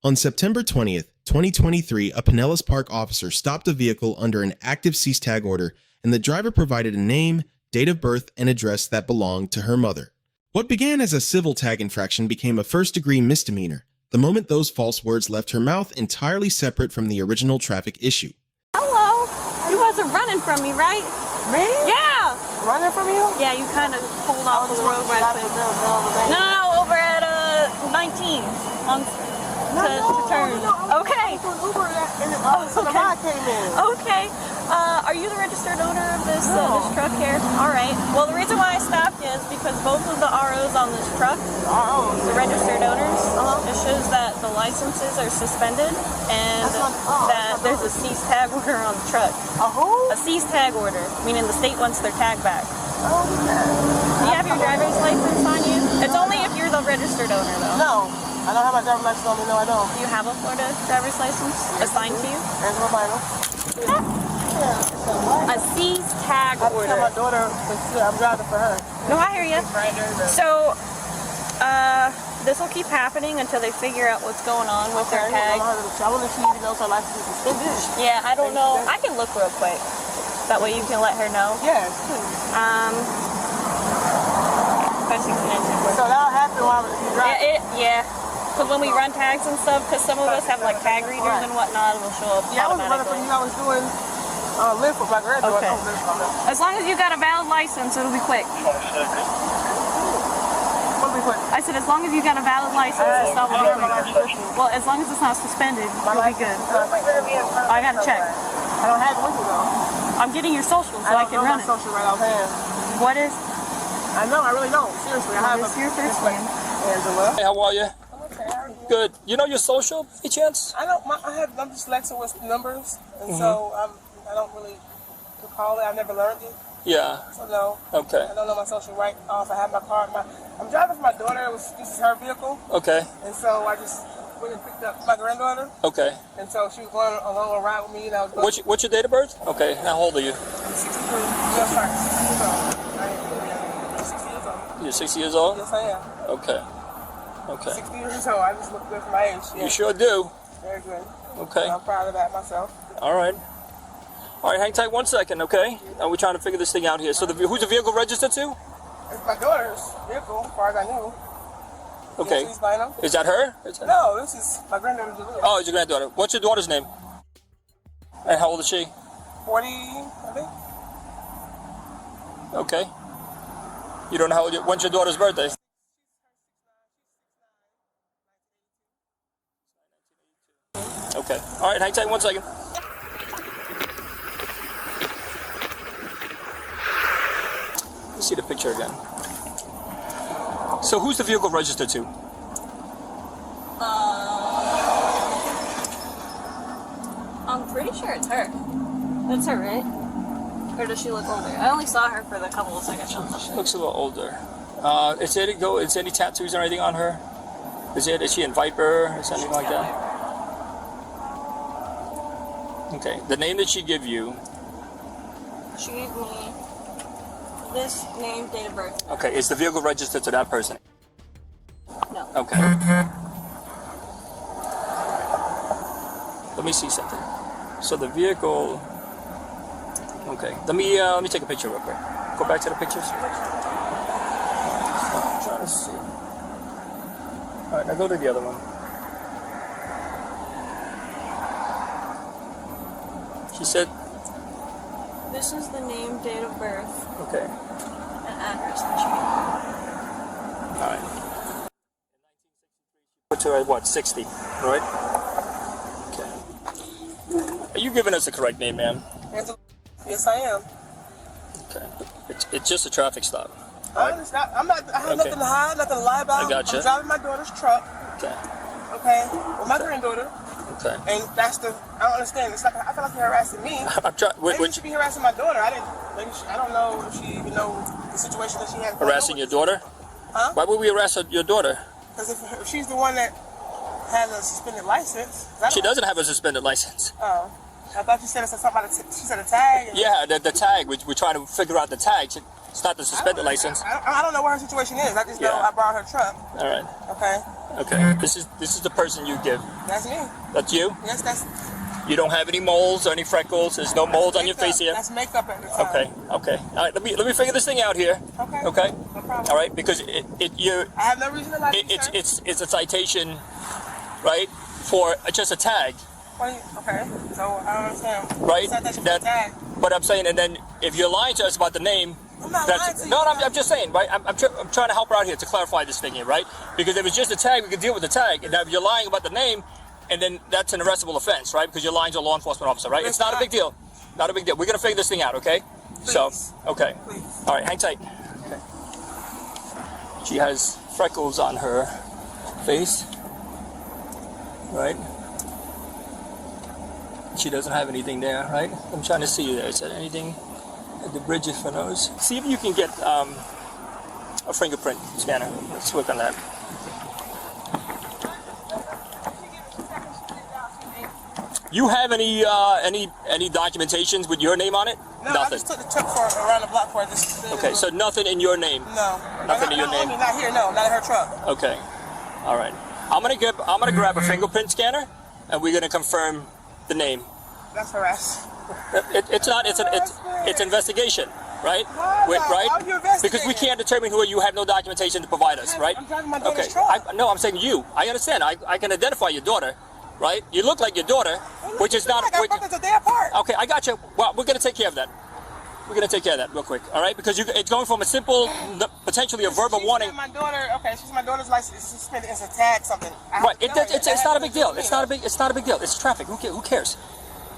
On September 20th, 2023, a Pinellas Park officer stopped a vehicle under an active cease tag order, and the driver provided a name, date of birth, and address that belonged to her mother. What began as a civil tag infraction became a first-degree misdemeanor, the moment those false words left her mouth entirely separate from the original traffic issue. Hello? You wasn't running from me, right? Me? Yeah! Running from you? Yeah, you kind of pulled off the road right quick. No, over at 19 on to turn. Okay. Okay. Are you the registered owner of this truck here? All right. Well, the reason why I stopped you is because both of the ROs on this truck, the registered owners, it shows that the licenses are suspended and that there's a cease tag order on the truck. A cease tag order, meaning the state wants their tag back. Do you have your driver's license on you? It's only if you're the registered owner, though. No. I don't have my driver's license on me. No, I don't. Do you have a Florida driver's license assigned to you? And my final. A cease tag order. I tell my daughter, I'm driving for her. No, I hear you. So, this will keep happening until they figure out what's going on with their tag. I want to see if her license is suspended. Yeah, I don't know. I can look real quick. That way you can let her know. Yes, please. So that'll happen while you drive? Yeah. Because when we run tags and stuff, because some of us have like tag readers and whatnot, it'll show up Yeah, I was running from you. I was doing lift with my granddaughter. Okay. As long as you got a valid license, it'll be quick. What'll be quick? I said as long as you got a valid license, the stuff will be quick. Well, as long as it's not suspended, you'll be good. I gotta check. I don't have it with me though. I'm getting your social so I can run it. I don't know my social right offhand. What is? I know, I really don't. Seriously, I have What is your first name? Angela. Hey, how are you? Okay, how are you? Good. You know your social, any chance? I'm dyslexic with numbers, and so I don't really recall it. I've never learned it. Yeah. So no. Okay. I don't know my social right off. I have my car. I'm driving for my daughter. This is her vehicle. Okay. And so I just went and picked up my granddaughter. Okay. And so she was going along a ride with me, and I was. What's your date of birth? Okay. How old are you? 63. Yes, sorry. 60 years old. I am 60 years old. You're 60 years old? Yes, I am. Okay. Okay. 60 years old. I just look good for my age. Yeah. You sure do. Very good. Okay. I'm proud of that myself. All right. All right, hang tight 1 second, okay? We're trying to figure this thing out here. So who's the vehicle registered to? It's my daughter's vehicle, as far as I know. Okay. She's final. Is that her? No, this is my granddaughter. Oh, it's your granddaughter. What's your daughter's name? And how old is she? 40, I think. Okay. You don't know when's your daughter's birthday? Okay. All right, hang tight 1 second. Let's see the picture again. So who's the vehicle registered to? I'm pretty sure it's her. That's her, right? Or does she look older? I only saw her for the couple of seconds. She looks a little older. Is any tattoos or anything on her? Is she in Viper or something like that? Okay. The name that she gave you. She gave me this name, date of birth. Okay. Is the vehicle registered to that person? No. Okay. Let me see something. So the vehicle. Okay. Let me take a picture real quick. Go back to the pictures. I'm trying to see. All right. Now go to the other one. She said. This is the name, date of birth, Okay. and address that she gave me. All right. Put her at what? 60, right? Okay. Are you giving us the correct name, ma'am? Yes, I am. Okay. It's just a traffic stop. I understand. I have nothing to hide, nothing to lie about. I gotcha. I'm driving my daughter's truck. Okay. Okay. With my granddaughter. Okay. And I don't understand. It's like I feel like you're harassing me. I'm trying. Maybe you should be harassing my daughter. I don't know if she even knows the situation that she has. Harassing your daughter? Huh? Why would we harass your daughter? Because if she's the one that has a suspended license. She doesn't have a suspended license. Oh. I thought you said it said something about she said a tag. Yeah, the tag. We're trying to figure out the tag. It's not the suspended license. I don't know what her situation is. I just know I borrowed her truck. All right. Okay. Okay. This is the person you give. That's me. That's you? Yes, that's. You don't have any moles or any freckles. There's no moles on your face here. That's makeup at the time. Okay. Okay. All right. Let me figure this thing out here. Okay. Okay. No problem. All right. Because you. I have no reason to lie to you, sir. It's a citation, right? For just a tag. Okay. So I don't understand. Right. Citation for a tag. But I'm saying, and then if you're lying to us about the name. I'm not lying to you. No, I'm just saying, right? I'm trying to help her out here to clarify this thing here, right? Because if it's just a tag, we can deal with the tag. And now if you're lying about the name, and then that's an arrestable offense, right? Because you're lying to a law enforcement officer, right? It's not a big deal. Not a big deal. We're going to figure this thing out, okay? Please. So, okay. Please. All right, hang tight. Okay. She has freckles on her face, right? She doesn't have anything there, right? I'm trying to see there. Is there anything at the bridge of her nose? See if you can get a fingerprint scanner. Let's work on that. You have any documentations with your name on it? No, Nothing. I just took the truck for around the block for this. Okay, so nothing in your name. No. Nothing in your name. Not here. No, not in her truck. Okay. All right. I'm gonna grab a fingerprint scanner, and we're gonna confirm the name. That's harass. It's not. It's investigation, right? Why Right? are you investigating? Because we can't determine who you have no documentation to provide us, right? I'm driving my daughter's Okay. truck. No, I'm saying you. I understand. I can identify your daughter, right? You look like your daughter, which is not. I got brothers a day apart. Okay, I got you. Well, we're gonna take care of that. We're gonna take care of that real quick, all right? Because it's going from a simple, potentially a verbal warning. My daughter. Okay, she's my daughter's license. It's suspended. It's a tag something. Right. It's not a big deal. It's not a big deal. It's traffic. Who cares?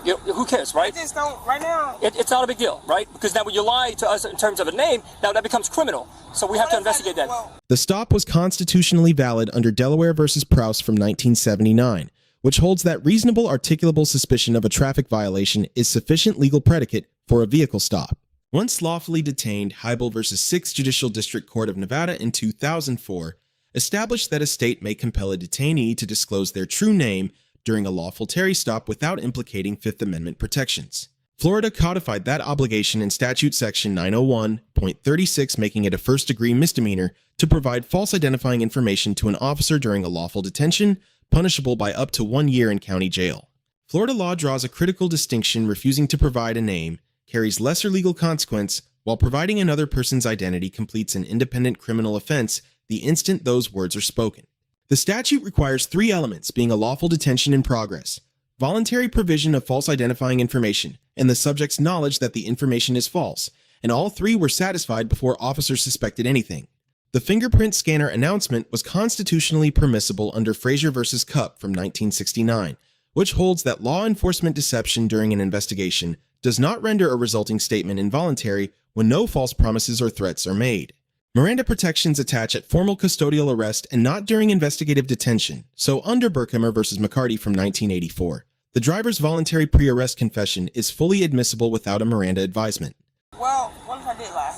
Who cares, right? I just don't right now. It's not a big deal, right? Because now when you lie to us in terms of a name, now that becomes criminal. So we have to investigate that. The stop was constitutionally valid under Delaware versus Prouse from 1979, which holds that reasonable articulable suspicion of a traffic violation is sufficient legal predicate for a vehicle stop. Once lawfully detained, Hiibel versus 6th Judicial District Court of Nevada in 2004 established that a state may compel a detainee to disclose their true name during a lawful Terry stop without implicating Fifth Amendment protections. Florida codified that obligation in Statute Section 901.36, making it a first-degree misdemeanor to provide false identifying information to an officer during a lawful detention, punishable by up to 1 year in county jail. Florida law draws a critical distinction. Refusing to provide a name carries lesser legal consequence, while providing another person's identity completes an independent criminal offense the instant those words are spoken. The statute requires 3 elements, being a lawful detention in progress, voluntary provision of false identifying information, and the subject's knowledge that the information is false, and all 3 were satisfied before officers suspected anything. The fingerprint scanner announcement was constitutionally permissible under Frazier versus Cupp from 1969, which holds that law enforcement deception during an investigation does not render a resulting statement involuntary when no false promises or threats are made. Miranda protections attach at formal custodial arrest and not during investigative detention, so under Berkhammer versus McCarty from 1984, the driver's voluntary pre-arrest confession is fully admissible without a Miranda advisement. Well, what if I did lie?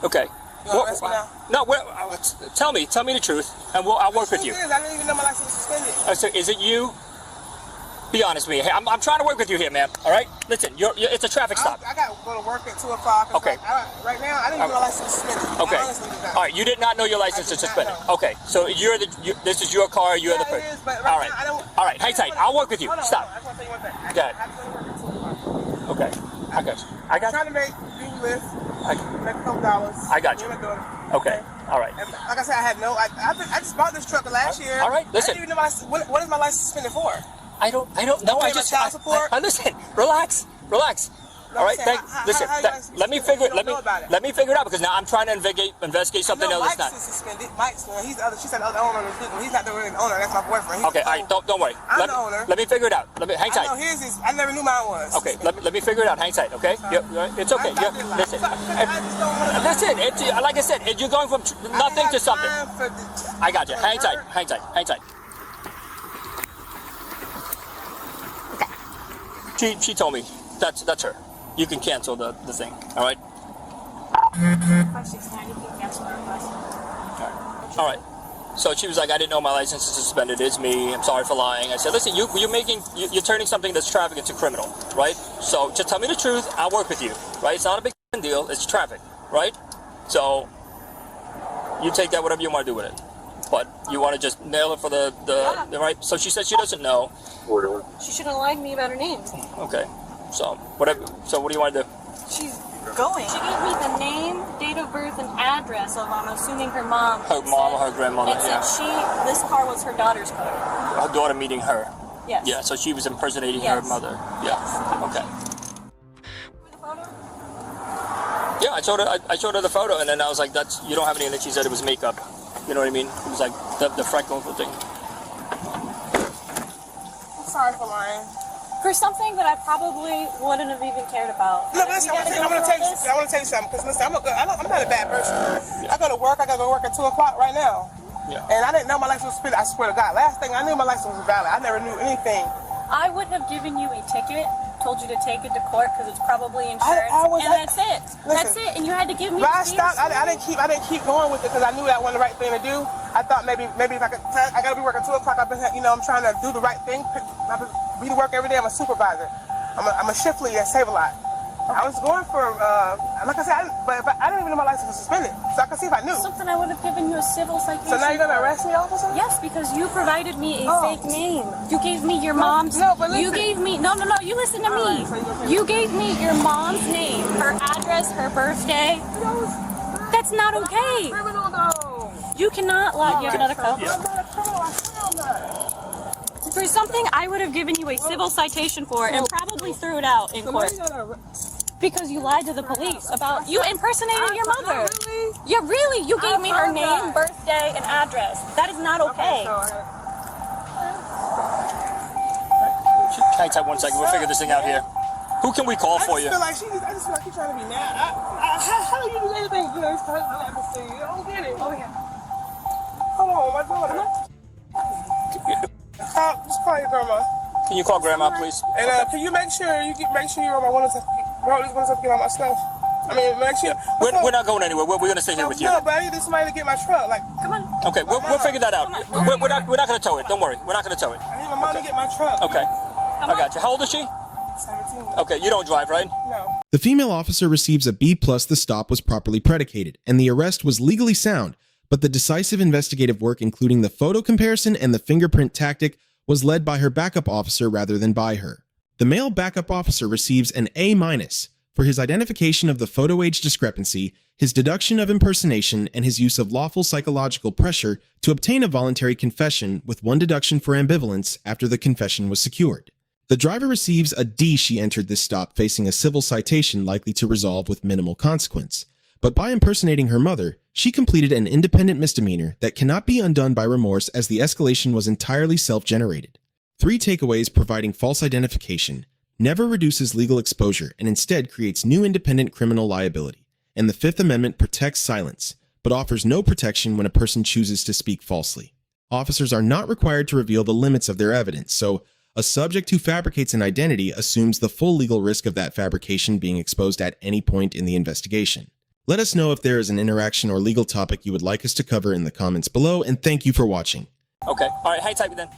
Okay. You want to arrest me now? No, tell me the truth, and I'll work with you. I didn't even know my license was suspended. So is it you? Be honest with me. Hey, I'm trying to work with you here, man. All right? Listen, it's a traffic stop. I got to go to work at 2 o'clock. Okay. Right now, I didn't know my license was suspended. Okay. I honestly did not. All right. You did not know your license is suspended. No. Okay. So this is your car. You're the Yeah, person. it is, but All right right. now, I don't. All right. Hang tight. I'll work with you. Hold on, Stop. I just want to tell you one thing. Go ahead. I have to go to work at 2 o'clock. Okay. I got you. I'm trying to make you live, make a couple dollars. I got you. Me and my daughter. Okay. All right. And like I said, I just bought this truck last year. All right, listen. I didn't even know what is my license suspended for? I don't know. pay my child support? Listen. Relax. No, All right. I'm saying, Listen. how you guys Let me suspended? figure. You don't know about it. Let me figure it out because now I'm trying to investigate something No, else. Mike's is suspended. Mike's, he's the other. She said the other owner of the vehicle. He's not the real owner. That's my boyfriend. He's Okay. All right. Don't worry. I'm the owner. Let me figure it out. Hang tight. I know his is. I never knew mine was. Okay, let me figure it out. Hang tight, okay? It's okay. Listen, listen. Like I said, you're going from nothing to something. I got you. Hang tight. Okay. She told me that's her. You can cancel the thing. All right. All right. So she was like, I didn't know my license is suspended. It's me. I'm sorry for lying. I said, listen, you're turning something that's traffic into criminal, right? So just tell me the truth. I'll work with you, right? It's not a big deal. It's traffic, right? So you take that whatever you want to do with it. What? You want to just nail it for the right? So she said she doesn't know. She shouldn't lie to me about her name. Okay. So whatever. So what do you want to do? She's going. She gave me the name, date of birth, and address of, I'm assuming, her mom. Her mom or her grandmother. It said this car was her daughter's car. Her daughter meeting her. Yes. Yeah. So she was impersonating her mother. Yeah. Okay. Yeah, I showed her the photo, and then I was like, "That's you don't have any." And then she said it was makeup. You know what I mean? It was like the freckle thing. I'm sorry for lying. For something that I probably wouldn't have even cared about. No, listen, I want to tell you something. Because listen, I'm not a bad person. Yeah. I go to work. I got to go to work at 2 o'clock right now. Yeah. And I didn't know my license was suspended. I swear to God. Last thing I knew, my license was valid. I never knew anything. I would have given you a ticket, told you to take it to court because it's probably insurance, that's it. Listen, that's it. And you had to give me. But I stopped. I didn't keep going with it because I knew that wasn't the right thing to do. I thought maybe if I could. I gotta be working 2 o'clock. I'm trying to do the right thing. Be to work every day. I'm a supervisor. I'm a shift lead. I save a lot. I was going for, like I said, but I didn't even know my license was suspended, so I could see if I knew. Something I would have given you a civil citation. So now you're gonna arrest me, officer? Yes, because you provided me a fake name. You gave me your mom's. No, but listen. You gave me You listen to me. You gave me your mom's name, her address, her birthday. That's not okay. Criminal though. You cannot lie. You have another cup. I'm not a criminal. I swear on that. For something I would have given you a civil citation for and probably threw it out in court. Because you lied to the police about you impersonated your mother. Really? Yeah, really. You gave me her name, birthday, and address. That is not okay. Hang tight 1 second. We'll figure this thing out here. Who can we call for you? I just feel like she's trying to be mad. How do you do anything good? I don't get it. Oh yeah. Hold on, my daughter. Just call your grandma. Can you call grandma, please? And can you make sure you're on my windows to get all my stuff? I mean, make sure. We're not going anywhere. We're going to stay here with you. No, but I need somebody to get my truck. Like, come on. Okay, we'll figure that out. We're not going to tow it. Don't worry. We're not going to tow it. I need my mom to get my truck. Okay. I got you. How old is she? 17. Okay, you don't drive, right? No. The female officer receives a B+. The stop was properly predicated, and the arrest was legally sound, but the decisive investigative work, including the photo comparison and the fingerprint tactic, was led by her backup officer rather than by her. The male backup officer receives an A- for his identification of the photo age discrepancy, his deduction of impersonation, and his use of lawful psychological pressure to obtain a voluntary confession with 1 deduction for ambivalence after the confession was secured. The driver receives a D. She entered this stop facing a civil citation likely to resolve with minimal consequence. But by impersonating her mother, she completed an independent misdemeanor that cannot be undone by remorse as the escalation was entirely self-generated. 3 takeaways: providing false identification never reduces legal exposure and instead creates new independent criminal liability. And the Fifth Amendment protects silence, but offers no protection when a person chooses to speak falsely. Officers are not required to reveal the limits of their evidence, so a subject who fabricates an identity assumes the full legal risk of that fabrication being exposed at any point in the investigation. Let us know if there is an interaction or legal topic you would like us to cover in the comments below, and thank you for watching. Okay. All right. Hang tight then.